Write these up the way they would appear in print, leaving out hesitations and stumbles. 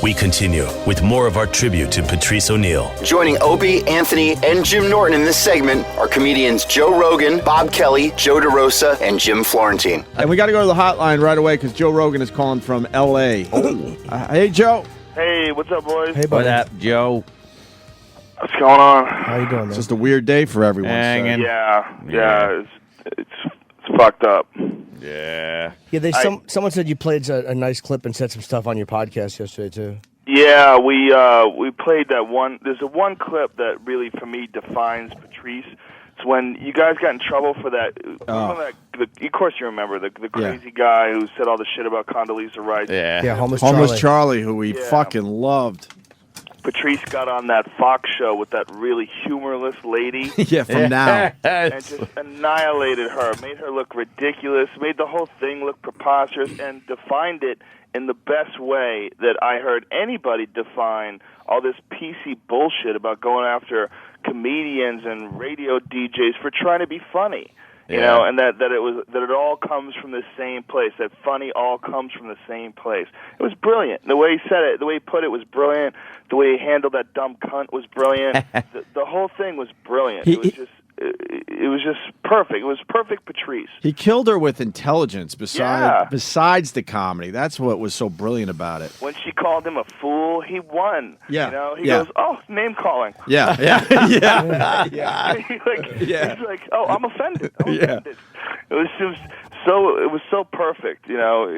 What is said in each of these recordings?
We continue with more of our tribute to Patrice O'Neal. Joining Opie, Anthony, and Jim Norton in this segment are comedians Joe Rogan, Bob Kelly, Joe Derosa, and Jim Florentine. And we got to go to the hotline right away because Joe Rogan is calling from L.A. Hey, Joe. Hey, what's up, boys? Hey, What up, Joe? What's going on? How you doing, man? It's just a weird day for everyone. Hanging. Yeah, it's fucked up. Yeah. Yeah, someone said you played a nice clip and said some stuff on your podcast yesterday, too. Yeah, we played that one. There's one clip that really, for me, defines Patrice. It's when you guys got in trouble for that. Of course, you remember the crazy guy who said all the shit about Condoleezza Rice. Yeah, Homeless Charlie, who we fucking loved. Patrice got on that Fox show with that really humorless lady. From Now. And just annihilated her, made her look ridiculous, made the whole thing look preposterous, and defined it in the best way that I heard anybody define all this PC bullshit about going after comedians and radio DJs for trying to be funny. You know, and that it all comes from the same place. That funny all comes from the same place. It was brilliant. The way he said it, the way he put it was brilliant. The way he handled that dumb cunt was brilliant. the whole thing was brilliant. It was just perfect. It was perfect Patrice. He killed her with intelligence besides the comedy. That's what was so brilliant about it. When she called him a fool, he won. Yeah. You know, he goes, "Oh, name calling." Yeah. He's like, "Oh, I'm offended. I'm offended." It was so perfect, you know.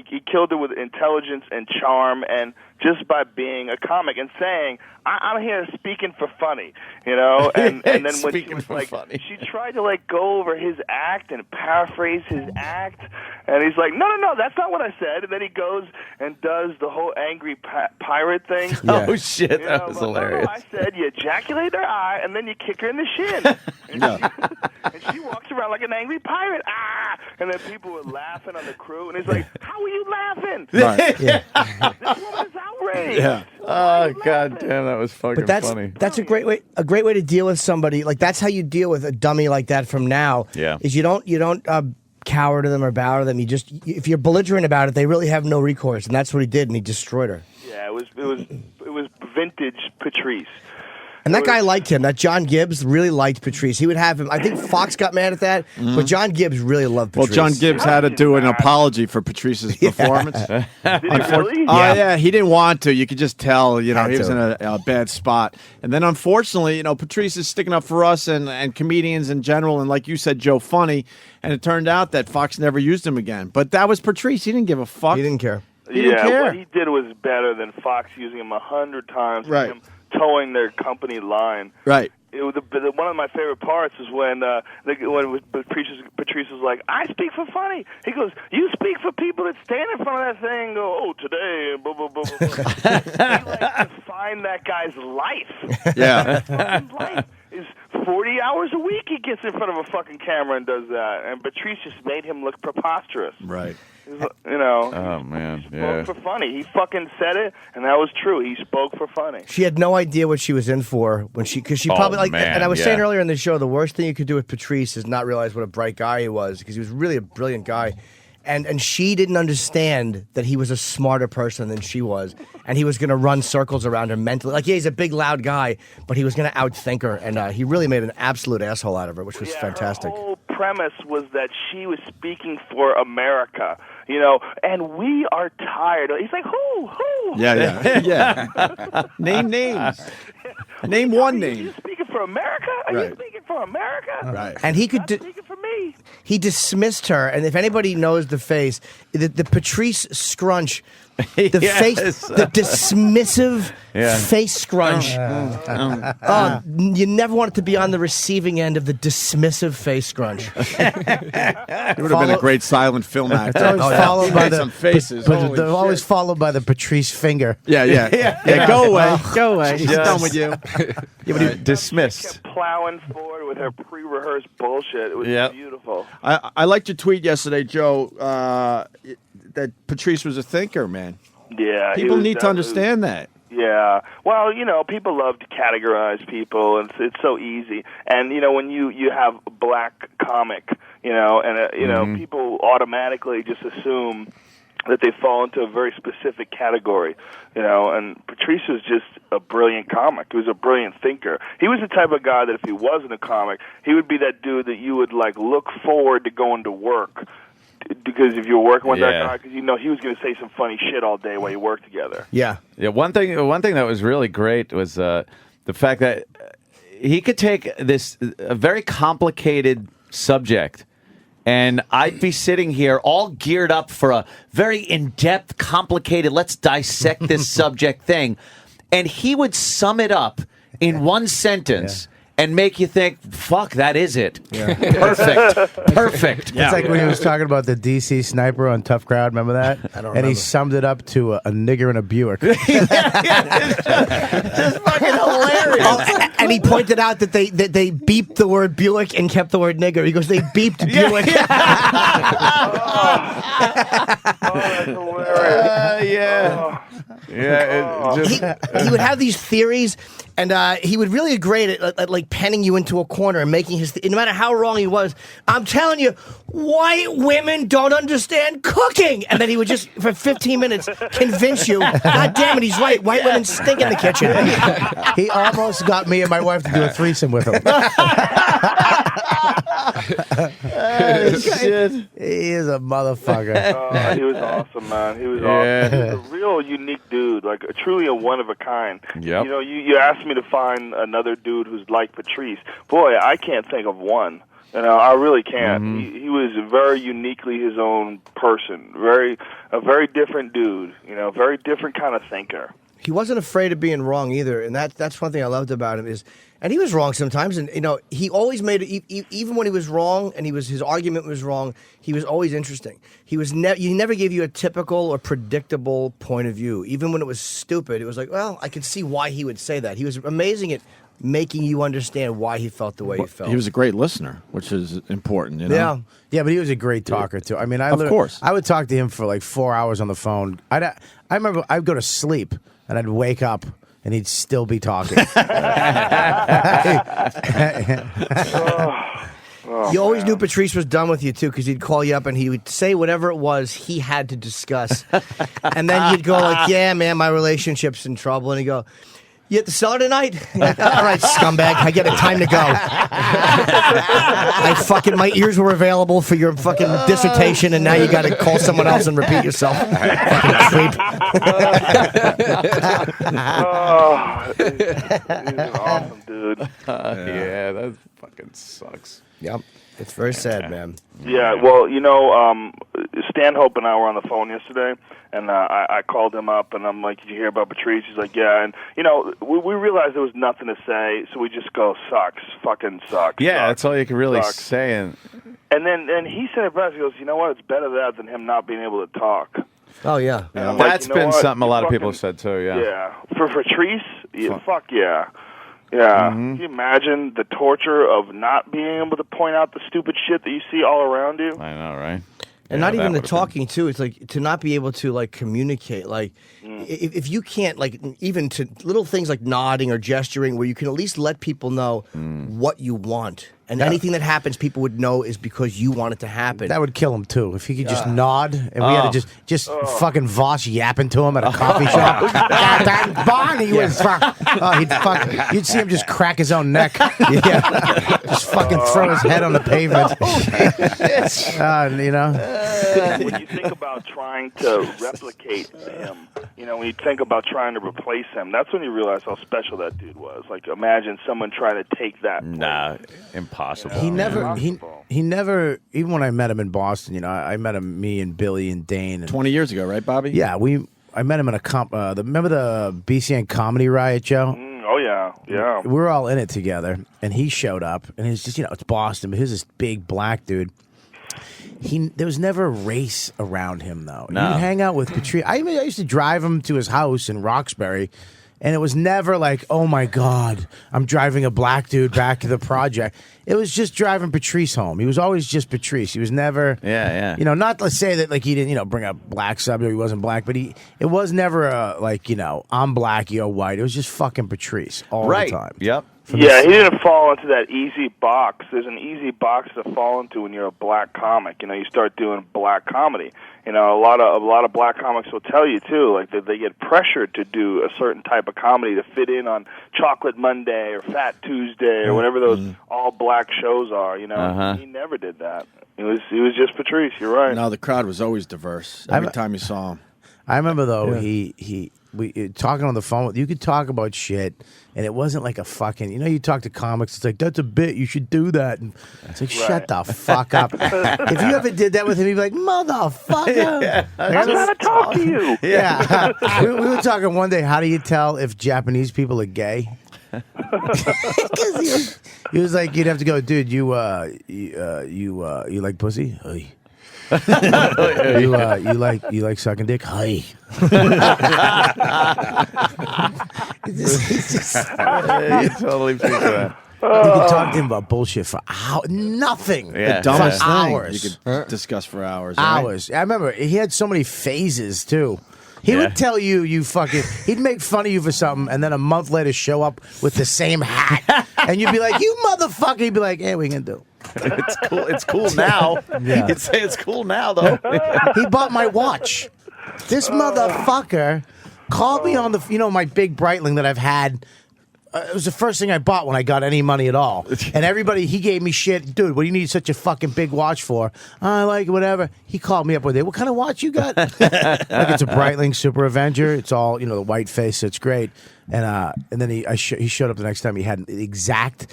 He killed her with intelligence and charm, and just by being a comic and saying, "I'm here speaking for funny," you know. And then when she was like, she tried to like go over his act and paraphrase his act, and he's like, "No, that's not what I said." And then he goes and does the whole angry pirate thing. Oh shit, that was hilarious. No, I said you ejaculate her eye and then you kick her in the shin. And she walks around like an angry pirate. And then people were laughing on the crew, and he's like, "How are you laughing? Right. This woman is outraged." Yeah. Oh god damn, that was fucking funny. That's a great way to deal with somebody. Like that's how you deal with a dummy like that from Now. Yeah. Is you don't cower to them or bow to them. You just if you're belligerent about it, they really have no recourse, and that's what he did, and he destroyed her. Yeah, it was vintage Patrice. And that guy liked him. That John Gibbs really liked Patrice. He would have him. I think Fox got mad at that, but John Gibbs really loved Patrice. Well, John Gibbs had to do an apology for Patrice's performance. Did he really? Oh, yeah, he didn't want to. You could just tell, you know, he was in a bad spot. And then, unfortunately, you know, Patrice is sticking up for us and comedians in general, and like you said, Joe, funny. And it turned out that Fox never used him again. But that was Patrice. He didn't give a fuck. He didn't care. He didn't care. What he did was better than Fox using him 100 times. Right. Him towing their company line. Right. It was one of my favorite parts is when Patrice was like, "I speak for funny." He goes, "You speak for people that stand in front of that thing and go, 'Oh, today,' and blah, blah, blah, blah, blah." He like defined that guy's life. Yeah. His fucking life is 40 hours a week he gets in front of a fucking camera and does that. And Patrice just made him look preposterous. Right. You know, Oh man, he spoke for funny. He fucking said it, and that was true. He spoke for funny. She had no idea what she was in for because she probably like. man, and I was saying earlier in the show, the worst thing you could do with Patrice is not realize what a bright guy he was because he was really a brilliant guy. And she didn't understand that he was a smarter person than she was, and he was going to run circles around her mentally. Like, yeah, he's a big, loud guy, but he was going to outthink her, and he really made an absolute asshole out of her, which was fantastic. Her whole premise was that she was speaking for America, you know, and we are tired. He's like, who? Yeah. Name names. Name one name. Are you speaking for America? Are you speaking for America? Right. And he could speaking for me. He dismissed her, and if anybody knows the face, the Patrice scrunch, the face, the dismissive face scrunch. You never want it to be on the receiving end of the dismissive face scrunch. It would have been a great silent film actor. Followed by some faces. But they're always followed by the Patrice finger. Yeah. Go away. Go away. She's done with you. Dismissed. She kept plowing forward with her pre-rehearsed bullshit. It was beautiful. I liked your tweet yesterday, Joe, that Patrice was a thinker, man. Yeah. People need to understand that. Yeah. Well, you know, people love to categorize people, and it's so easy. And, you know, when you have a black comic, you know, and, you know, people automatically just assume that they fall into a very specific category, and Patrice was just a brilliant comic. He was a brilliant thinker. He was the type of guy that if he wasn't a comic, he would be that dude that you would look forward to going to work, because if you were working with that guy, because he was going to say some funny shit all day while you worked together. Yeah. One thing that was really great was the fact that he could take a very complicated subject, and I'd be sitting here all geared up for a very in-depth, complicated, let's dissect this subject thing. And he would sum it up in one sentence and make you think, fuck, that is it. Yeah. Perfect. It's like when he was talking about the DC sniper on Tough Crowd. Remember that? I don't remember. He summed it up to a nigger in a Buick. Just fucking hilarious. And he pointed out that they beeped the word Buick and kept the word nigger. He goes, they beeped Buick. That's hilarious. He would have these theories, and he would really grade it at penning you into a corner and making his. No matter how wrong he was, I'm telling you, white women don't understand cooking, and then he would just for 15 minutes convince you. God damn it, he's right. White women stink in the kitchen. He almost got me and my wife to do a threesome with him. Shit. He is a motherfucker. He was awesome, man. He was awesome. He was a real unique dude, truly a one of a kind. Yep. You asked me to find another dude who's like Patrice. Boy, I can't think of one. I really can't. Mm-hmm. He was very uniquely his own person. A very different dude. Very different kind of thinker. He wasn't afraid of being wrong either, and that's one thing I loved about him is. And he was wrong sometimes, and he always made it. Even when he was wrong, and his argument was wrong, he was always interesting. He never gave you a typical or predictable point of view. Even when it was stupid, it was like, well, I could see why he would say that. He was amazing at making you understand why he felt the way he felt. He was a great listener, which is important. Yeah, but he was a great talker too. I mean, of course, I would talk to him for 4 hours on the phone. I remember I'd go to sleep and I'd wake up. And he'd still be talking. You always knew Patrice was done with you, too, because he'd call you up and he would say whatever it was he had to discuss. And then you'd go yeah, man, my relationship's in trouble. And he'd go, you at the cellar tonight? All right, scumbag, I get it. Time to go. My ears were available for your fucking dissertation, and now you got to call someone else and repeat yourself. Fucking creep. He's an awesome dude. Yeah, that fucking sucks. Yep. It's very sad, man. Yeah, well, Stanhope and I were on the phone yesterday, and I called him up, and I'm like, did you hear about Patrice? He's like, yeah, and, we realized there was nothing to say, so we just go, sucks, fucking sucks. Yeah, sucks, that's all you can really sucks. say. And then he said it best, he goes, you know what, it's better that than him not being able to talk. Oh, yeah. That's been something a lot of people have said, too, yeah. Yeah. For Patrice, fuck yeah. Yeah. Can you imagine the torture of not being able to point out the stupid shit that you see all around you? I know, right? And not even the talking, too. It's to not be able to, communicate. If you can't, even to little things like nodding or gesturing where you can at least let people know what you want. And anything that happens, people would know is because you want it to happen. That would kill him, too. If he could just nod and we had to just fucking Voss yapping to him at a coffee shop. That Barney was you'd see him just crack his own neck. Just fucking throw his head on the pavement. When you think about trying to replicate him, when you think about trying to replace him, that's when you realize how special that dude was. Imagine someone trying to take that. Nah, impossible. He never, even when I met him in Boston, I met him, me and Billy and Dane. 20 years ago, right, Bobby? Yeah, I met him in a remember the BCN comedy riot, Joe? Oh, yeah. We were all in it together, and he showed up, and he's just, it's Boston, but he's this big black dude. There was never a race around him, though. No. He'd hang out with Patrice. I used to drive him to his house in Roxbury, and it was never like, oh, my God, I'm driving a black dude back to the project. It was just driving Patrice home. He was always just Patrice. He was never, not to say that, he didn't, bring up black sub or he wasn't black, but it was never I'm black, you're white. It was just fucking Patrice all the time. Yep. He didn't fall into that easy box. There's an easy box to fall into when you're a black comic. You start doing black comedy. You know, a lot of black comics will tell you too, like that they get pressured to do a certain type of comedy to fit in on Chocolate Monday or Fat Tuesday or whatever those all black shows are. You know, he never did that. It was just Patrice. You're right. No, the crowd was always diverse every time you saw him. I remember though we talking on the phone. You could talk about shit, and it wasn't like a fucking. You know, you talk to comics. It's like that's a bit. You should do that. And it's like shut the fuck up. If you ever did that with him, he'd be like motherfucker. I'm trying to talk to you. Yeah, we were talking one day. How do you tell if Japanese people are gay? Because he was like, you'd have to go, dude. You like pussy? Hey. you like sucking dick? Hi. You totally think that. You can talk to him about bullshit for hours. Nothing. The dumbest for thing hours. you could discuss for hours. Hours. Right? I remember he had so many phases too. He would tell you fucking. He'd make fun of you for something, and then a month later show up with the same hat, and you'd be like, "You motherfucker!" He'd be like, "Hey, what you gonna do?" It's cool. It's cool now. Yeah. You'd say it's cool now, though. He bought my watch. This motherfucker called me on my big Breitling that I've had. It was the first thing I bought when I got any money at all. And everybody, he gave me shit. Dude, what do you need such a fucking big watch for? I like it, whatever. He called me up with it. What kind of watch you got? Like it's a Breitling Super Avenger. It's all, the white face. It's great. And then he showed up the next time. He had the exact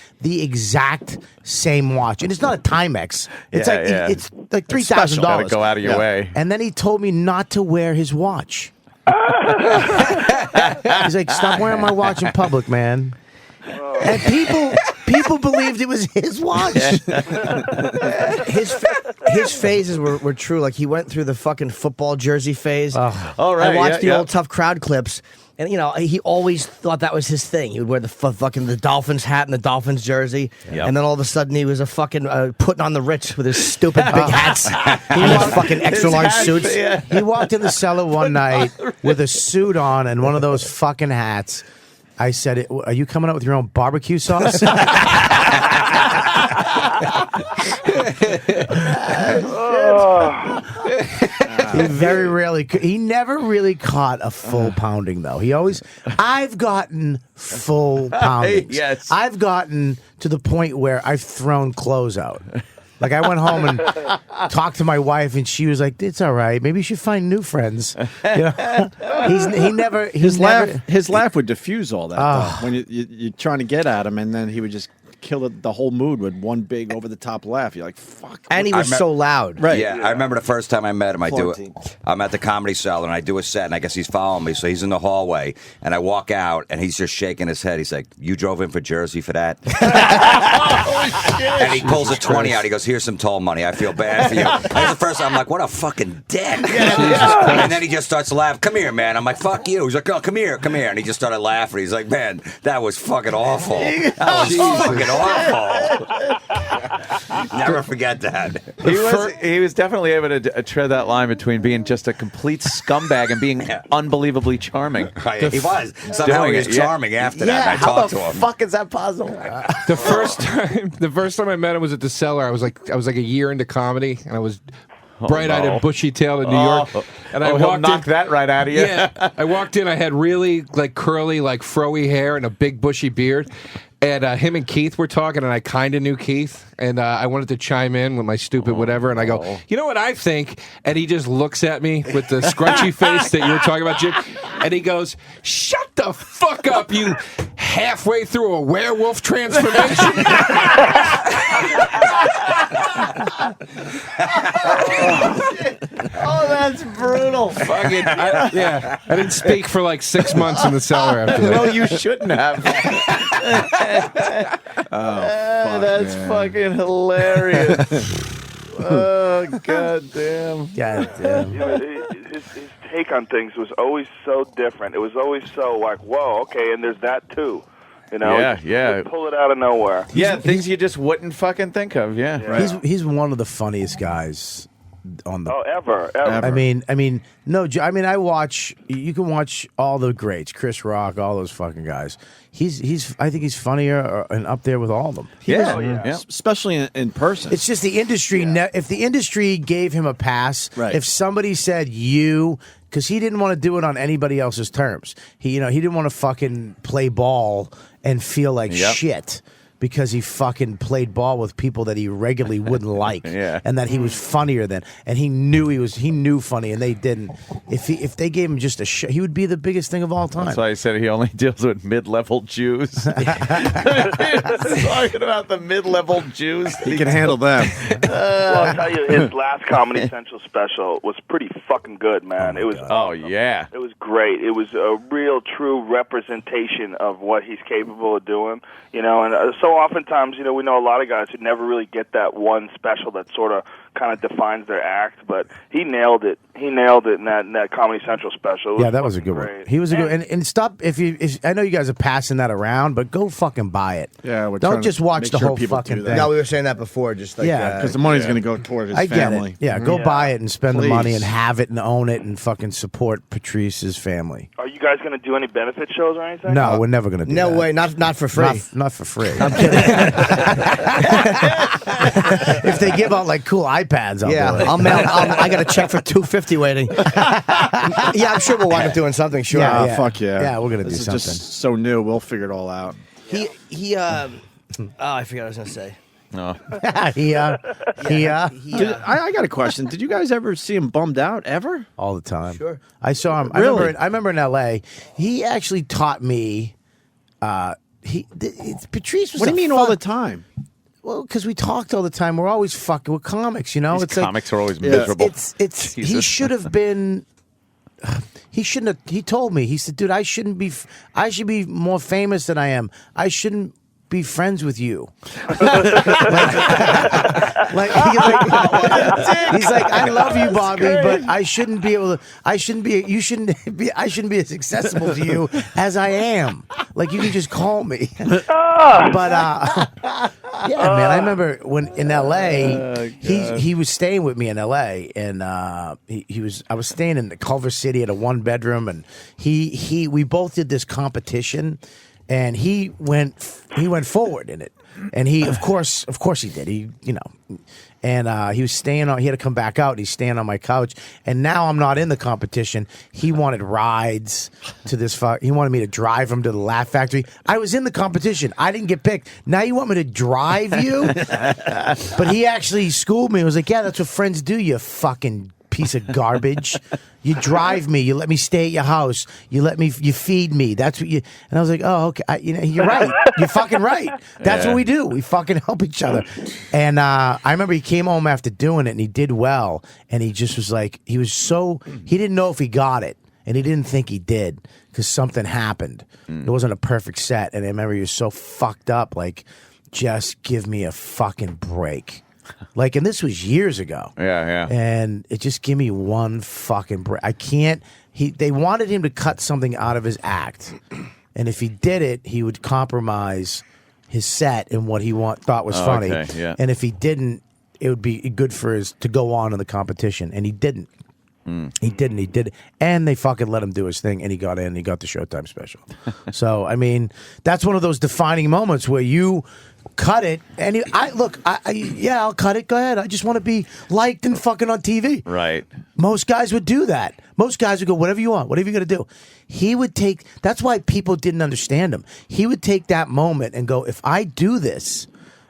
same watch. And it's not a Timex. It's it's like $3,000. Got to go out of your way. And then he told me not to wear his watch. He's like, stop wearing my watch in public, man. And people believed it was his watch. His phases were true. Like he went through the fucking football jersey phase. All right, I watched the old Tough Crowd clips. And, he always thought that was his thing. He would wear the fucking the Dolphins hat and the Dolphins jersey. Yep. And then all of a sudden he was a fucking putting on the Ritz with his stupid big hats. He wore fucking extra large suits. Yeah. He walked in the cellar one night with a suit on and one of those fucking hats. I said, are you coming up with your own barbecue sauce? He never really caught a full pounding though. I've gotten full poundings. Yes. I've gotten to the point where I've thrown clothes out. Like I went home and talked to my wife, and she was like, "It's all right. Maybe you should find new friends." His laugh would diffuse all that though, when you're trying to get at him, and then he would just kill the whole mood with one big over the top laugh. You're like, fuck. And he was so loud. Right. Yeah, I remember the first time I met him. I'm at the Comedy Cellar, and I do a set, and I guess he's following me, so he's in the hallway, and I walk out, and he's just shaking his head. He's like, "You drove in for Jersey for that?" And he pulls a 20 out. He goes, "Here's some toll money. I feel bad for you." That's the first time I'm like, what a fucking dick. And then he just starts laughing. "Come here, man." I'm like, "Fuck you." He's like, "Oh, come here. And he just started laughing. He's like, "Man, that was fucking awful. That was fucking awful." Never forget that. He was definitely able to tread that line between being just a complete scumbag and being unbelievably charming. He was. Somehow he was charming after that. And I talked to him. Fuck is that possible? The first time I met him was at the Cellar. I was like a year into comedy, and I was bright-eyed and bushy-tailed in New York. And I walked knock that right out of you. Yeah, I walked in. I had really curly, froey hair and a big bushy beard. And him and Keith were talking, and I kind of knew Keith, and I wanted to chime in with my stupid whatever, and I go, "You know what I think?" And he just looks at me with the scrunchy face that you were talking about, Jim, and he goes, "Shut the fuck up, you halfway through a werewolf transformation." Oh, that's brutal. Fucking, I didn't speak for 6 months in the Cellar after that. No, you shouldn't have. That's fucking hilarious. Oh, goddamn. His take on things was always so different. It was always so whoa, okay, and there's that too. Yeah. Pull it out of nowhere. Yeah, things you just wouldn't fucking think of. Yeah. He's one of the funniest guys on the. Oh, ever. I mean, no. I mean, I watch. You can watch all the greats, Chris Rock, all those fucking guys. He's. I think he's funnier and up there with all of them. Especially in person. It's just the industry. If the industry gave him a pass, if somebody said you. Because he didn't want to do it on anybody else's terms. He didn't want to fucking play ball and feel like shit because he fucking played ball with people that he regularly wouldn't like, and that he was funnier than, and he knew funny, and they didn't. If they gave him just a shit, he would be the biggest thing of all time. That's why I said he only deals with mid-level Jews. Talking about the mid-level Jews, he can handle them. Well, I'll tell you, his last Comedy Central special was pretty fucking good, man. It was it was great. It was a real, true representation of what he's capable of doing. And so oftentimes, we know a lot of guys who never really get that one special that sort of kind of defines their act, but he nailed it. He nailed it in that Comedy Central special. Yeah, that was a good one. He was a good, and stop if I know you guys are passing that around, but go fucking buy it. Yeah, don't just watch the whole fucking thing. No, we were saying that before, just like because the money's going to go toward his family. Get it. Yeah, go buy it and spend the money and have it and own it and fucking support Patrice's family. Are you guys going to do any benefit shows or anything? No, we're never going to do that. No way, not for free. Not for free. I'm kidding. If they give out like cool iPads, I'll do it. I got a check for $250 waiting. Yeah, I'm sure we'll wind up doing something. Sure. Yeah, fuck yeah. Yeah, we're gonna do this something. Is just so new. We'll figure it all out. I forgot what I was gonna say. No. I got a question. Did you guys ever see him bummed out ever? All the time. Sure. I saw him. Really? I remember in L.A. He actually taught me. Patrice was. What do you mean all the time? Well, because we talked all the time. We're always fucking with comics, These comics are always miserable. He should have been. He shouldn't have. He told me. He said, "Dude, I should be more famous than I am. I shouldn't be friends with you." He's like, "I love you, Bobby, but I shouldn't be able to. I shouldn't be as accessible to you as I am. Like, you can just call me." But yeah, man, I remember when in L.A. He was staying with me in L.A. and I was staying in Culver City at a 1-bedroom, and we both did this competition. And he went forward in it, and he of course he did. And he was staying on. He had to come back out. And he's staying on my couch, and now I'm not in the competition. He wanted rides to this. He wanted me to drive him to the Laugh Factory. I was in the competition. I didn't get picked. Now you want me to drive you? But he actually schooled me. He was like, "Yeah, that's what friends do. You fucking piece of garbage. You drive me. You let me stay at your house. You feed me. That's what you." And I was like, "Oh, okay. You're right. You're fucking right. That's what we do. We fucking help each other." And I remember he came home after doing it, and he did well. And he just was like, he didn't know if he got it, and he didn't think he did because something happened. It wasn't a perfect set, and I remember he was so fucked up. Like, just give me a fucking break. Like, and this was years ago. Yeah. And it just give me one fucking break. I can't. They wanted him to cut something out of his act, and if he did it, he would compromise his set and what he thought was funny. Okay, yeah. And if he didn't, it would be good for to go on in the competition, and he didn't. He did, and they fucking let him do his thing, and he got in, and he got the Showtime special. So, I mean, that's one of those defining moments where you cut it, and I'll cut it. Go ahead. I just want to be liked and fucking on TV. Right. Most guys would do that. Most guys would go, whatever you want, whatever you're going to do. He would take. That's why people didn't understand him. He would take that moment and go, if I do this,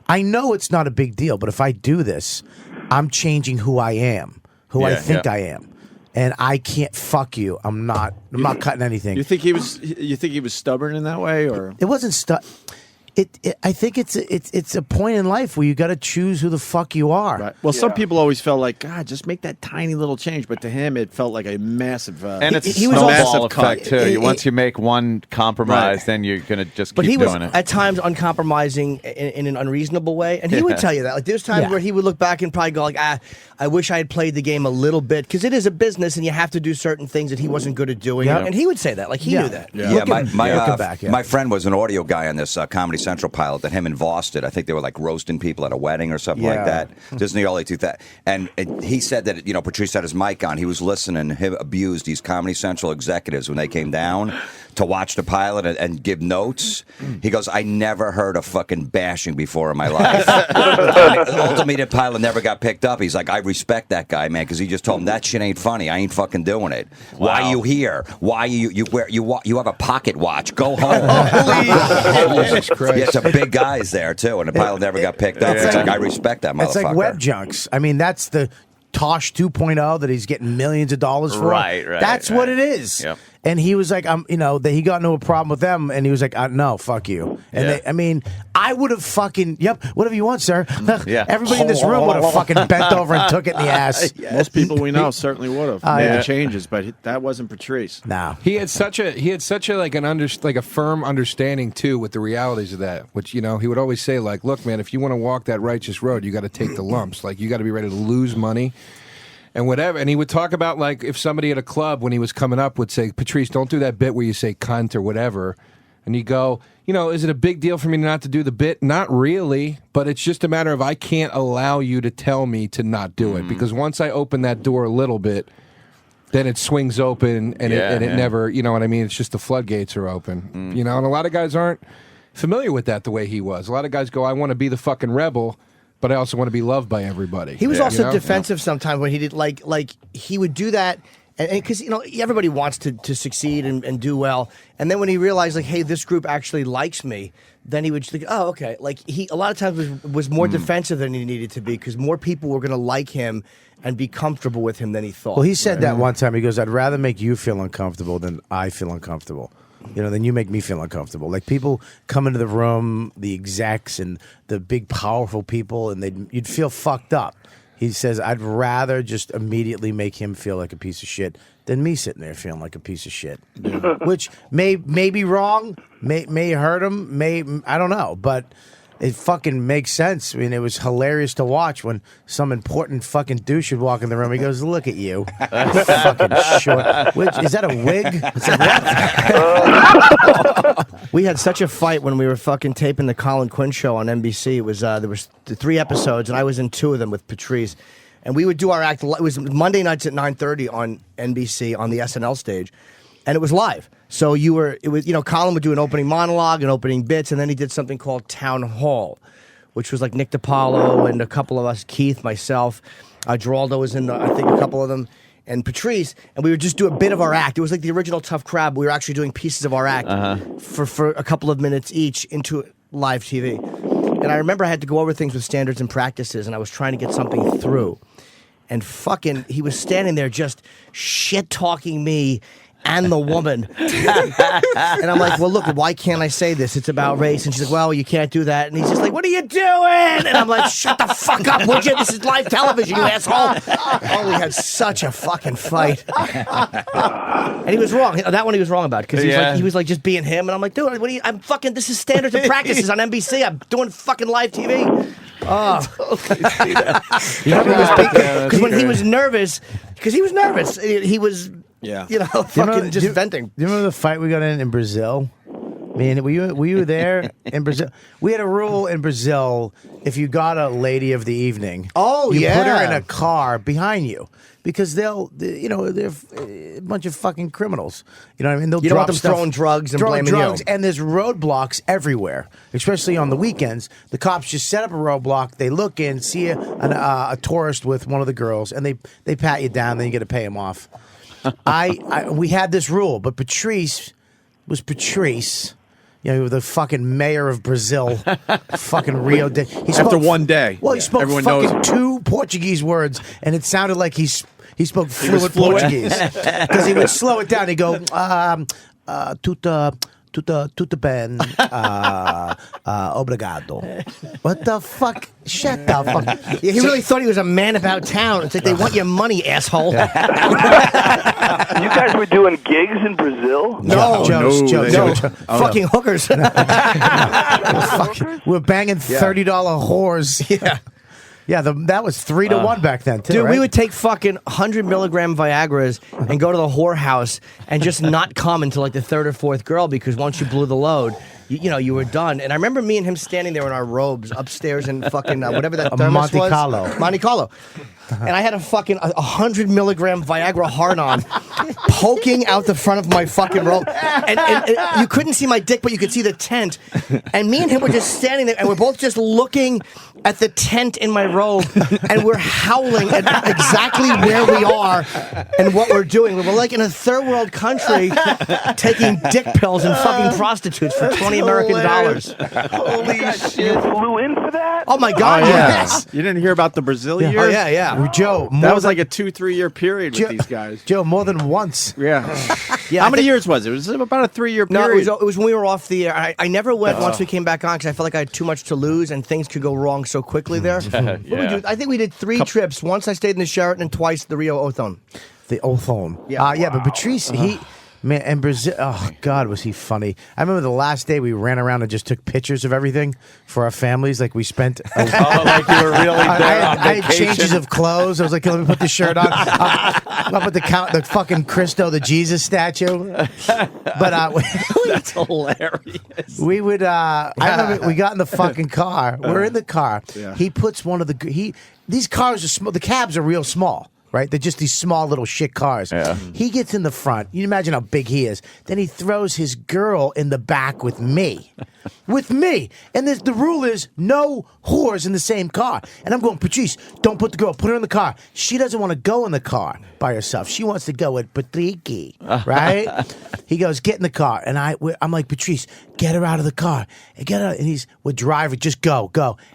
I know it's not a big deal, but if I do this, I'm changing who I am, I think I am. And I can't fuck you. I'm not cutting anything. You think he was stubborn in that way, or it wasn't I think it's a point in life where you got to choose who the fuck you are. Right. Well, some people always felt like, God, just make that tiny little change, but to him, it felt like a massive. And it's a snowball effect too. Once you make one compromise, then you're gonna just keep doing it. But he was at times uncompromising in an unreasonable way, and he would tell you that. Like, there's times where he would look back and probably go like, I wish I had played the game a little bit, because it is a business and you have to do certain things that he wasn't good at doing. And he would say that, like he knew that. My friend was an audio guy on this Comedy Central pilot that him and Voss did. I think they were like roasting people at a wedding or something like that. Just in the early 2000s. And he said that, Patrice had his mic on. He was listening. He abused these Comedy Central executives when they came down to watch the pilot and give notes. He goes, I never heard of fucking bashing before in my life. Ultimately, the pilot never got picked up. He's like, I respect that guy, man, because he just told him that shit ain't funny. I ain't fucking doing it. Wow. Why are you here? Why you have a pocket watch? Go home. Jesus Christ. Yeah, some big guys there too, and the pilot never got picked up. It's like I respect that motherfucker. It's like web junks. I mean, that's the Tosh 2.0 that he's getting millions of dollars for. Right. That's what it is. Yep. And he was like, that he got into a problem with them, and he was like, no, fuck you. And I would have fucking, whatever you want, sir. Everybody in this room would have fucking bent over and took it in the ass. Most people we know certainly would have made the changes, but that wasn't Patrice. No, he had such a like a firm understanding too with the realities of that. Which he would always say, like, look, man, if you want to walk that righteous road, you got to take the lumps. Like, you got to be ready to lose money. And whatever. And he would talk about, like, if somebody at a club when he was coming up would say, Patrice, don't do that bit where you say cunt or whatever. And you go, is it a big deal for me not to do the bit? Not really, but it's just a matter of I can't allow you to tell me to not do it. Because once I open that door a little bit, then it swings open and it never, you know what I mean? It's just the floodgates are open. And a lot of guys aren't familiar with that the way he was. A lot of guys go, I want to be the fucking rebel, but I also want to be loved by everybody. He was also defensive sometimes when he did like he would do that, and because everybody wants to succeed and do well, and then when he realized like, hey, this group actually likes me, then he would just think, oh, okay. Like he a lot of times was more defensive than he needed to be because more people were going to like him and be comfortable with him than he thought. Well, he said that one time. He goes, I'd rather make you feel uncomfortable than I feel uncomfortable. Then you make me feel uncomfortable. Like people come into the room, the execs and the big powerful people, and you'd feel fucked up. He says, I'd rather just immediately make him feel like a piece of shit than me sitting there feeling like a piece of shit. Which may be wrong, may hurt him, I don't know, but it fucking makes sense. I mean, it was hilarious to watch when some important fucking douche would walk in the room. He goes, look at you. Fucking short. Is that a wig? It's like, what? We had such a fight when we were fucking taping the Colin Quinn show on NBC. It was there was 3 episodes, and I was in 2 of them with Patrice. And we would do our act. It was Monday nights at 9:30 on NBC on the SNL stage, and it was live. So Colin would do an opening monologue and opening bits, and then he did something called Town Hall, which was like Nick DiPaolo and a couple of us, Keith, myself, Geraldo was in, I think, a couple of them, and Patrice, and we would just do a bit of our act. It was like the original Tough Crowd, but we were actually doing pieces of our act for a couple of minutes each into live TV. And I remember I had to go over things with standards and practices, and I was trying to get something through. And fucking, he was standing there just shit-talking me and the woman. And I'm like, well, look, why can't I say this? It's about race. And she's like, well, you can't do that. And he's just like, what are you doing? And I'm like, shut the fuck up, would you? This is live television, you asshole. Oh, we had such a fucking fight. And he was wrong. That one he was wrong about. Because he was like just being him. And I'm like, dude, I'm fucking, this is standards and practices on NBC. I'm doing fucking live TV. Because when he was nervous, he was... fucking just venting. Do you remember the fight we got in Brazil? Man, were you there in Brazil? We had a rule in Brazil: if you got a lady of the evening, you put her in a car behind you because they're a bunch of fucking criminals. You know what I mean? They'll you don't want them throwing drugs and blaming you. And there's roadblocks everywhere, especially on the weekends. The cops just set up a roadblock. They look in, see a tourist with one of the girls, and they pat you down. Then you got to pay them off. We had this rule, but Patrice was Patrice. The fucking mayor of Brazil, fucking Rio de. After one day, well, he spoke fucking 2 Portuguese words, and it sounded like he spoke fluent Portuguese because he would slow it down. He'd go, tudo bem, obrigado. What the fuck? Shut the fuck. Yeah, he really thought he was a man about town. It's like, they want your money, asshole. You guys were doing gigs in Brazil? No. Jokes. Fucking hookers. We're banging $30 whores. Yeah. Yeah, that was 3 to 1 back then, too. Dude, right? we would take fucking 100 milligram Viagras and go to the whorehouse and just not come until like the 3rd or 4th girl, because once you blew the load, you were done. And I remember me and him standing there in our robes upstairs in fucking whatever that thermos Monte was. Carlo. Monte Carlo. And I had a fucking 100 milligram Viagra hard-on poking out the front of my fucking robe. And you couldn't see my dick, but you could see the tent. And me and him were just standing there, and we're both just looking at the tent in my robe, and we're howling at exactly where we are and what we're doing. We're like in a third world country taking dick pills and fucking prostitutes for $20 American. Holy shit! You flew in for that? Oh my God! Yes. You didn't hear about the Brazil years? Oh yeah. Joe, That was like a 2-3 year period with these guys. Joe, more than once. Yeah. Yeah, How many years was it? It was about a 3-year No, period. it was when we were off the air. I never went once we came back on because I felt like I had too much to lose and things could go wrong so quickly there. What did we do? I think we did 3 trips. Once I stayed in the Sheraton and twice the Rio Othon. The Othon. Yeah. But Patrice, man, and Brazil, oh, God, was he funny. I remember the last day we ran around and just took pictures of everything for our families. Like we spent. Like you were really there on I had vacation. changes of clothes. I was like, let me put the shirt on. Up at the fucking Christo, the Jesus statue. But That's hilarious. we would, I remember we got in the fucking car. We're in the car. Yeah. He puts one of these cars are small. The cabs are real small. Right? They're just these small little shit cars. Yeah. He gets in the front. You imagine how big he is. Then he throws his girl in the back with me. With me. And the rule is no whores in the same car. And I'm going, Patrice, don't put the girl. Put her in the car. She doesn't want to go in the car by herself. She wants to go with Patricky. Right? He goes, get in the car. And I'm like, Patrice, get her out of the car. And get her. And we're driving. Just go.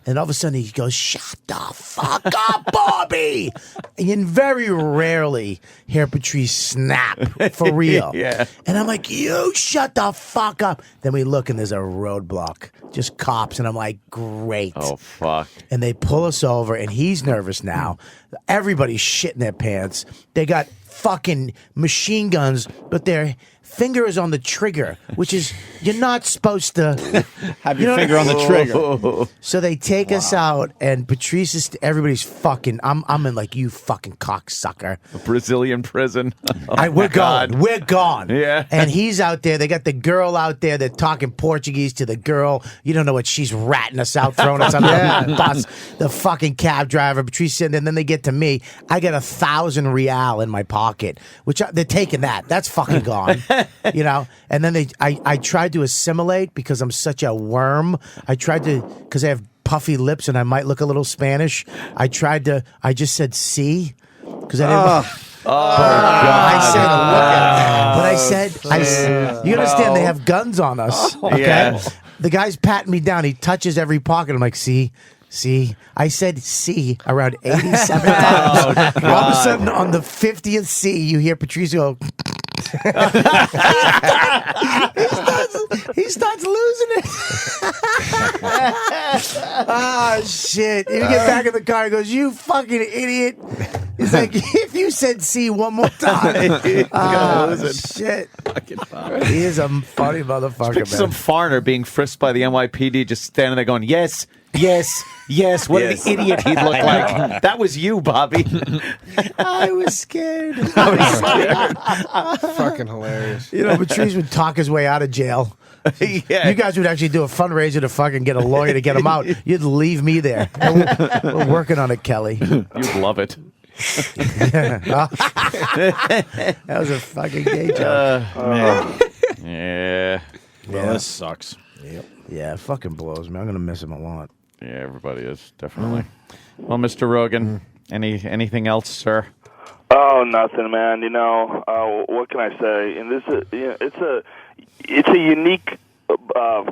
And all of a sudden he goes, shut the fuck up, Bobby. And very rarely hear Patrice snap for real. Yeah. And I'm like, you shut the fuck up. Then we look and there's a roadblock, just cops. And I'm like, great. Oh, fuck. And they pull us over and he's nervous now. Everybody's shitting their pants. They got fucking machine guns, but their finger is on the trigger, which is, you're not supposed to Have your finger on the trigger. So they take us out, and Patrice is. Everybody's fucking. I'm in like, you fucking cocksucker. Brazilian prison. We're gone. We're gone. Yeah. And he's out there. They got the girl out there. They're talking Portuguese to the girl. You don't know what she's ratting us out, throwing us on the bus. The fucking cab driver, Patrice, and then they get to me. I got 1,000 real in my pocket, which they're taking that. That's fucking gone. You know, and then I tried to assimilate because I'm such a worm. I tried to, because I have puffy lips and I might look a little Spanish. I just said "sí" because I didn't. I said, you understand? They have guns on us. Okay, Yeah. The guy's patting me down. He touches every pocket. I'm like, see. I said C around 87 times. All of a sudden, on the 50th C, you hear Patrice go. he starts losing it. Shit. You get back in the car, he goes, you fucking idiot. He's like, if you said C one more time. Shit. He is a funny motherfucker, man. Some foreigner being frisked by the NYPD just standing there going, yes. What an idiot he'd look like. That was you, Bobby. I was scared. Fucking hilarious. You know, Patrice would talk his way out of jail. Yeah. You guys would actually do a fundraiser to fucking get a lawyer to get him out. You'd leave me there. We're working on it, Kelly. You'd love it. That was a fucking gay joke. Yeah. Well, this sucks. Yeah, it fucking blows me. I'm going to miss him a lot. Yeah, everybody is, definitely. Well, Mr. Rogan, anything else, sir? Oh, nothing, man. You know, what can I say? And this is, it's a unique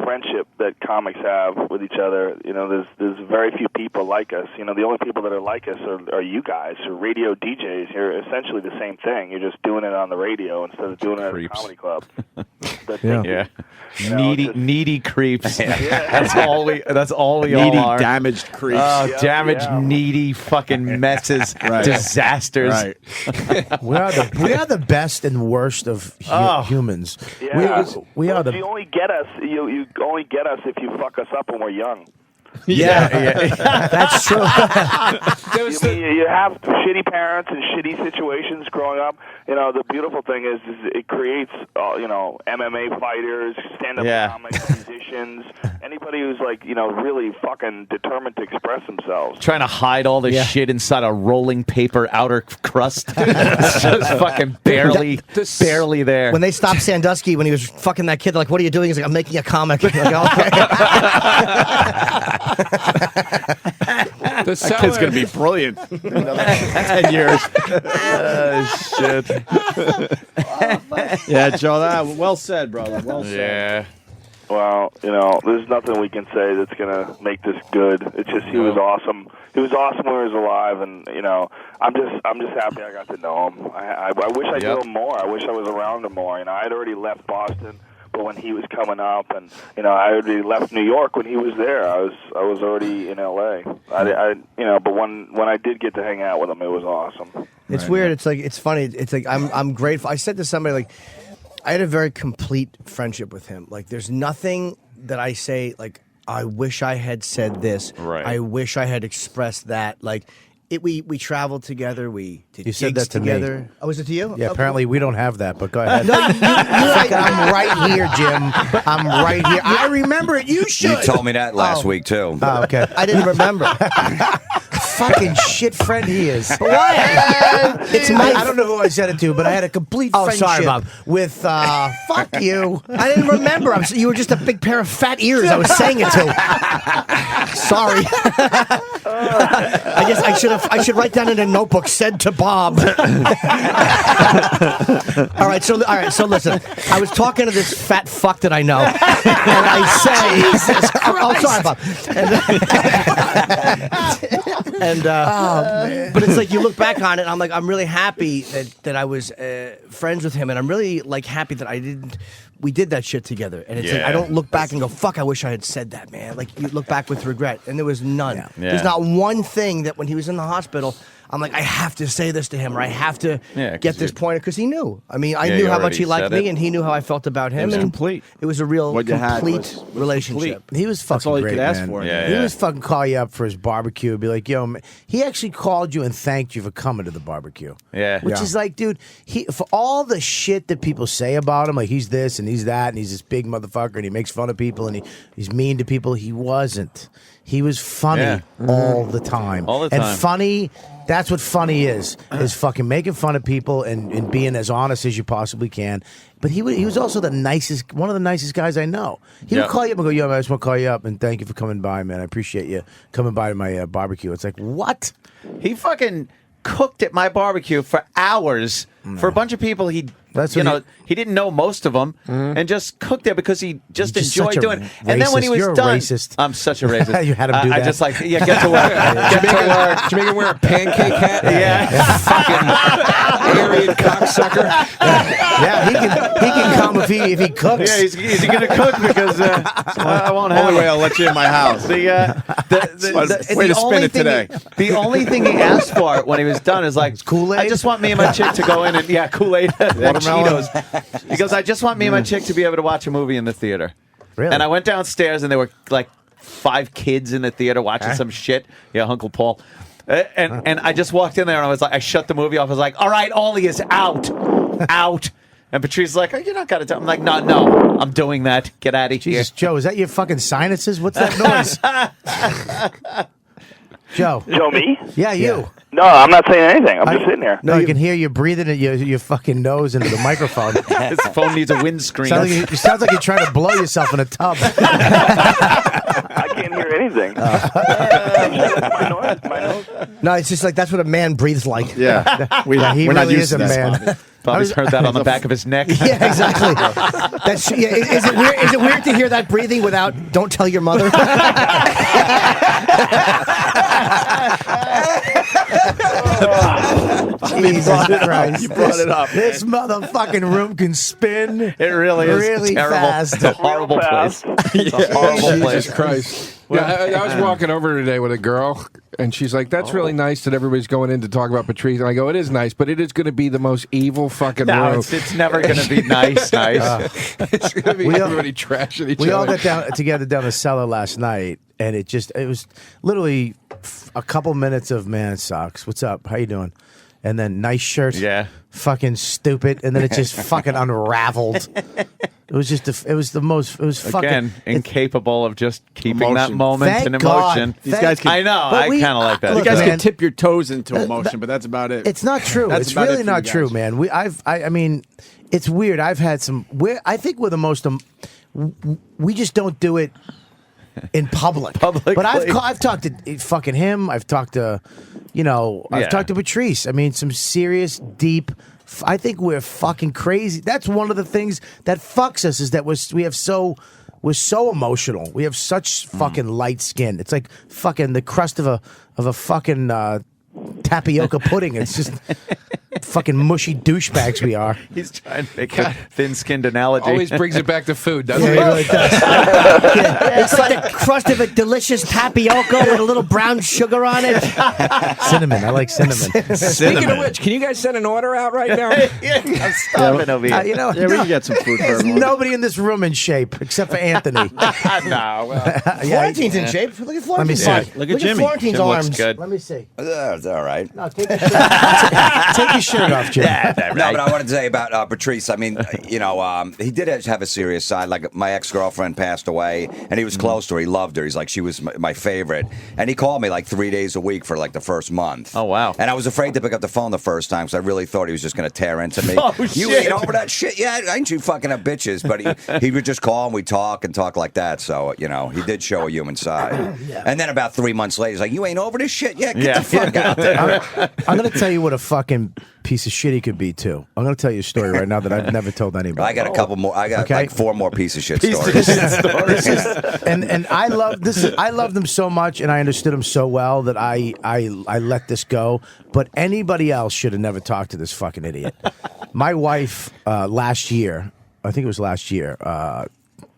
friendship that comics have with each other. You know, there's very few people like us. You know, the only people that are like us are you guys, who are radio DJs. You're essentially the same thing. You're just doing it on the radio instead of doing it at a comedy club. Yeah. Needy creeps. Yeah. That's all we Needy, all are. damaged creeps. Oh, damaged, needy fucking messes, disasters. Right. We are the best and worst of humans. Yeah. We are You only get us. You only get us if you fuck us up when we're young. That's true. You have shitty parents and shitty situations growing up. You know, the beautiful thing is it creates, MMA fighters, stand-up comics, musicians, anybody who's like, really fucking determined to express themselves. Trying to hide all this shit inside a rolling paper outer crust. It's just fucking barely there. When they stopped Sandusky when he was fucking that kid, they're like, what are you doing? He's like, I'm making a comic. Like, okay. That kid's going to be brilliant in another 10 years. Shit. Yeah, Joe, well said, brother. Well said. Yeah. Well, there's nothing we can say that's going to make this good. It's just he was awesome. He was awesome when he was alive, and I'm just happy I got to know him. I wish I knew him more. I wish I was around him more. I had already left Boston, but when he was coming up, and I already left New York when he was there. I was already in L.A. But when I did get to hang out with him, it was awesome. It's weird. It's like it's funny. It's like I'm grateful. I said to somebody like, I had a very complete friendship with him. Like, there's nothing that I say, like, I wish I had said this. Right. I wish I had expressed that. Like, we traveled together. We did You said gigs that to together. me. Oh, was it to you? Yeah, Okay. apparently we don't have that, but go ahead. No, I'm right here, Jim. I'm right here. I remember it. You should. You told me that last week too. Oh, okay. I didn't remember. Fucking shit friend he is. Why? It's my. I don't know who I said it to, but I had a complete Oh, friendship sorry, Bob. with fuck you. I didn't remember. You were just a big pair of fat ears I was saying it to. Sorry. I guess I should write down in a notebook, said to Bob. All right, so listen. I was talking to this fat fuck that I know, and I say, Jesus Christ. Oh, sorry, Bob. But it's like you look back on it, and I'm like, I'm really happy that I was friends with him, and I'm really like happy that we did that shit together. And it's like, I don't look back and go, fuck, I wish I had said that, man. Like, you look back with regret, and there was none. Yeah. There's not one thing that when he was in the hospital, I'm like, I have to say this to him, or I have to get this pointed, because he knew. I mean, I knew how much he liked me, and he knew how I felt about him. It was and complete. It was a real What you had complete was relationship. complete. He was fucking That's all you great, could ask man. for. He was fucking call you up for his barbecue and be like, yo, man. He actually called you and thanked you for coming to the barbecue. Yeah. Which is like, dude, for all the shit that people say about him, like he's this and he's that and he's this big motherfucker and he makes fun of people and he's mean to people, he wasn't. He was funny all the time. All the time. And funny, that's what funny is fucking making fun of people and being as honest as you possibly can. But he was also one of the nicest guys I know. He would call you up and go, yo, man, I just want to call you up and thank you for coming by, man. I appreciate you coming by to my barbecue. It's like, what? He fucking cooked at my barbecue for hours for a bunch of people he didn't know most of them, and just cooked there because he just enjoyed doing it. And then when he was You're a done, racist. I'm such a racist. You had him do that. I just like, get to work. Get to work. Did you make him wear a pancake hat? Yeah. Fucking Aryan cocksucker. Yeah, he can come if he cooks. Yeah, he's going to cook because I won't have. Only way I'll let you in my house. Way to spin it today. The only thing he asked for when he was done is like Kool-Aid? I just want me and my chick to go in and Kool-Aid and Cheetos. He goes, I just want me and my chick to be able to watch a movie in the theater. Really? And I went downstairs and there were like 5 kids in the theater watching some shit. Yeah, Uncle Paul. And I just walked in there and I was like, I shut the movie off. I was like, all right, Ollie is out. And Patrice's like, oh, you're not going to tell. I'm like, no, I'm doing that. Get out of here. Jesus, Joe, is that your fucking sinuses? What's that noise? Joe. Joe, me? Yeah, you. No, I'm not saying anything. I'm just sitting here. No, you can hear you breathing at your fucking nose into the microphone. His phone needs a windscreen. It sounds like you're trying to blow yourself in a tub. I can't hear anything. My nose? No, it's just like that's what a man breathes like. Yeah. He We're not really used is to a that. man. Bobby's heard that on the back of his neck. Yeah, exactly. Is it weird to hear that breathing without "Don't tell your mother"? Jesus Christ. You brought it up. This motherfucking room can spin. It really is really terrible. fast. It's a horrible place. It's a horrible place. Jesus Christ. Yeah, I was walking over today with a girl, And she's like, that's really nice that everybody's going in to talk about Patrice. And I go, it is nice, but it is going to be the most evil fucking room. It's never going to be nice. It's going to be everybody trashing each other. We all got together down the cellar last night, and it was literally a couple minutes of, man, it sucks. What's up? How you doing? And then nice shirt. Yeah. Fucking stupid. And then it just fucking unraveled. It was fucking incapable of just keeping emotion. that moment Thank in God. emotion. These guys can, I know. I kind of like that. You guys man, can tip your toes into emotion, but that's about it. It's not true. That's It's about it really for not you true, guys. man. I mean, it's weird. I've had some. I think we're the most. We just don't do it in public. Publicly. But I've talked to fucking him. I've talked to, I've talked to Patrice. I mean, some serious, deep. I think we're fucking crazy. That's one of the things that fucks us is that we're so emotional. We have such fucking light skin. It's like fucking the crust of a fucking tapioca pudding. It's just fucking mushy douchebags we are. He's trying to make a thin-skinned analogy. Always brings it back to food, doesn't Yeah, it? he really does. It's like the crust of a delicious tapioca with a little brown sugar on it. Cinnamon. I like cinnamon. Speaking of which, can you guys send an order out right now? I'm starving over here. Yeah, we can get some food for There's everyone. nobody in this room in shape except for Anthony. No, well, Florentine's in shape. Look at Florentine's Let me see. arms. Look at Jimmy. Florentine's Jim looks arms. good. Let me see. That's all right. No, take your shirt off, Jim. No, but I wanted to say about Patrice. I mean, he did have a serious side. Like my ex-girlfriend passed away, and he was close to her. He loved her. He's like, she was my favorite. And he called me like 3 days a week for like the first month. Oh, wow. And I was afraid to pick up the phone the first time because I really thought he was just going to tear into me. Oh, You shit. ain't over that shit yet? Ain't you fucking up bitches? But he would just call and we'd talk like that. So, he did show a human side. And then about 3 months later, he's like, you ain't over this shit yet? Get the fuck out there. I'm going to tell you what a fucking piece of shit he could be, too. I'm going to tell you a story right now that I've never told anybody. I got a couple more. I got Okay. like 4 more piece of shit stories. And I love this. I loved him so much, and I understood him so well that I let this go. But anybody else should have never talked to this fucking idiot. My wife last year, I think it was last year,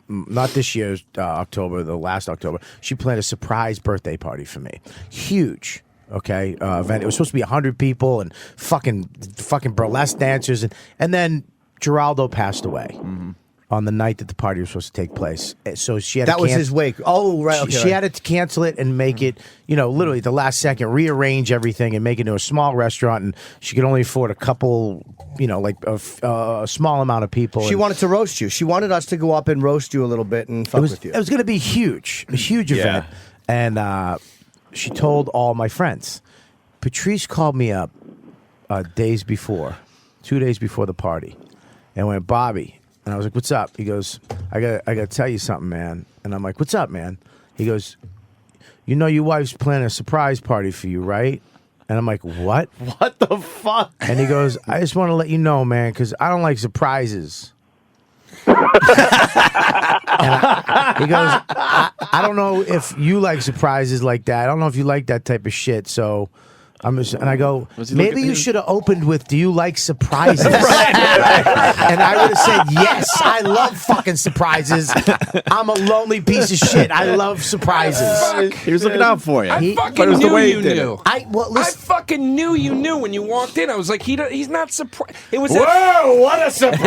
not this year's October, the last October, she planned a surprise birthday party for me. Huge. Okay, event. It was supposed to be 100 people and fucking burlesque dancers, and then Geraldo passed away on the night that the party was supposed to take place. So she had That was his wake. Oh, right. Okay, she had to cancel it and make it, literally at the last second, rearrange everything and make it into a small restaurant. And she could only afford a couple, like a small amount of people. She wanted to roast you. She wanted us to go up and roast you a little bit and fuck with you. It was going to be huge, a huge event. And she told all my friends. Patrice called me up 2 days before the party, and went, Bobby. And I was like, what's up? He goes, I got to tell you something, man. And I'm like, what's up, man? He goes, your wife's planning a surprise party for you, right? And I'm like, what? what the fuck? And he goes, I just want to let you know, man, because I don't like surprises. He goes, I don't know if you like surprises like that. I don't know if you like that type of shit. So and I go, maybe you should have opened with, do you like surprises? And I would have said, yes, I love fucking surprises. I'm a lonely piece of shit. I love surprises. He was looking out for you. I But it fucking was the knew way he you did knew. it. I fucking knew you knew when you walked in. I was like, he's not surprised. It was Whoa, what a surprise!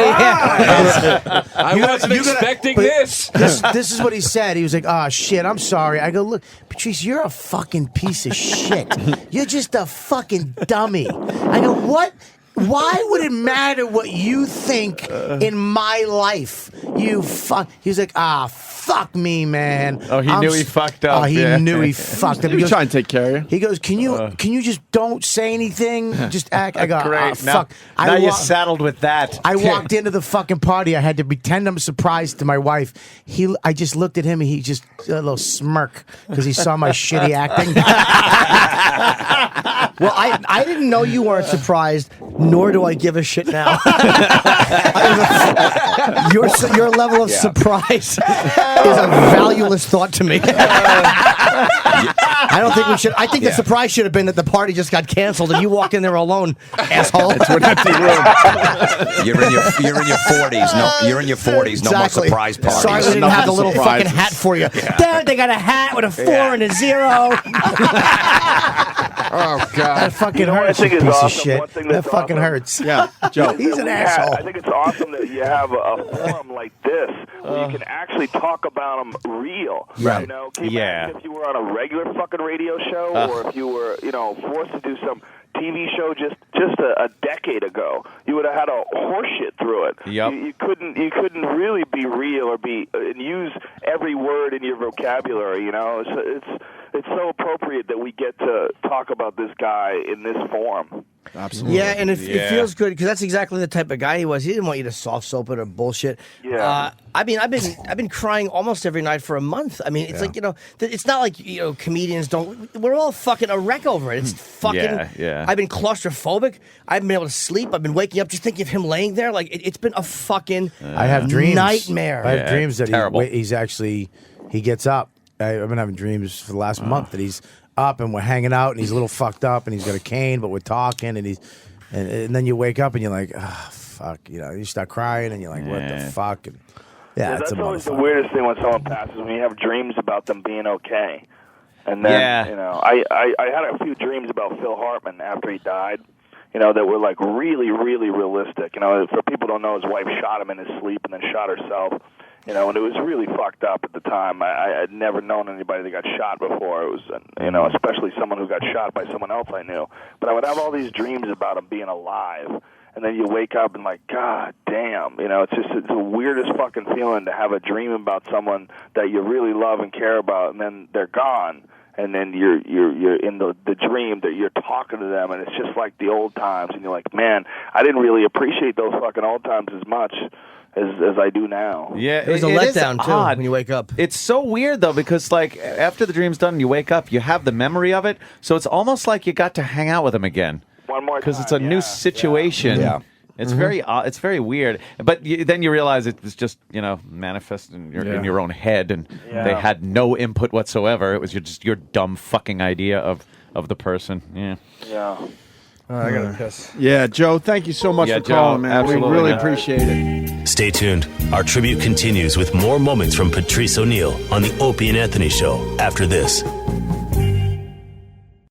I wasn't expecting this. This is what he said. He was like, oh, shit, I'm sorry. I go, look, Patrice, you're a fucking piece of shit. You're just a fucking dummy. I go, what? Why would it matter what you think in my life? You fuck. He's like, fuck me, man. Oh, he knew he fucked up. Oh, he knew he fucked up. He was trying to take care of you. He goes, can you just don't say anything? Just act. I go, Great. fuck. Now you're saddled with that. I walked into the fucking party. I had to pretend I'm surprised to my wife. I just looked at him and he just a little smirk because he saw my shitty acting. Well, I didn't know you weren't surprised, nor do I give a shit now. Your level of surprise is a valueless thought to me. I don't think we should. I think the surprise should have been that the party just got canceled and you walked in there alone, asshole. It's an empty room. You're in your 40s. No, you're in your 40s. No more surprise parties. Sorry, we didn't have the little fucking hat for you. Dad, they got a hat with a 4 and a 0. Oh God, That fucking what I hurts, think you is piece of awesome? shit. One thing That that's fucking awesome- hurts. Yeah, Joe. He's an I asshole. think it's awesome that you have a forum like this where you can actually talk about them real. Right. You know, can you Yeah. imagine if you were on a regular fucking radio show, or if you were, forced to do some TV show just a decade ago, you would have had a horseshit through it. Yep. You couldn't really be real or be and use every word in your vocabulary. You know, it's so appropriate that we get to talk about this guy in this form. Absolutely. Yeah, and it feels good because that's exactly the type of guy he was. He didn't want you to soft soap it or bullshit. Yeah. I mean, I've been crying almost every night for a month. I mean, it's like it's not like comedians don't. We're all fucking a wreck over it. It's fucking. Yeah. I've been claustrophobic. I haven't been able to sleep. I've been waking up just thinking of him laying there. Like it's been a fucking. I have dreams. Nightmare. I have dreams that terrible. he's actually he gets up. I've been having dreams for the last month that he's up and we're hanging out and he's a little fucked up and he's got a cane, but we're talking and and then you wake up and you're like, oh, fuck, you start crying and you're like, what the fuck? And, That's always the weirdest thing when someone passes, when you have dreams about them being okay. And then, I had a few dreams about Phil Hartman after he died, that were like really, really realistic. For people who don't know, his wife shot him in his sleep and then shot herself. And it was really fucked up at the time. I had never known anybody that got shot before. It was, especially someone who got shot by someone else I knew. But I would have all these dreams about him being alive. And then you wake up and like, God damn, it's the weirdest fucking feeling to have a dream about someone that you really love and care about, and then they're gone. And then you're in the dream that you're talking to them, and it's just like the old times. And you're like, man, I didn't really appreciate those fucking old times as much as I do now. Yeah, It was a letdown too when you wake up. It's so weird though because like after the dream's done, and you wake up, you have the memory of it, so it's almost like you got to hang out with him again. One more because it's a new situation. Yeah. It's it's very weird. But then you realize it was just manifest in your own head, and they had no input whatsoever. It was just your dumb fucking idea of the person. Yeah. Yeah. I gotta piss. Yeah, Joe, thank you so much for Joe, calling, man. absolutely, We really man. appreciate it. Stay tuned. Our tribute continues with more moments from Patrice O'Neal on the Opie and Anthony Show after this.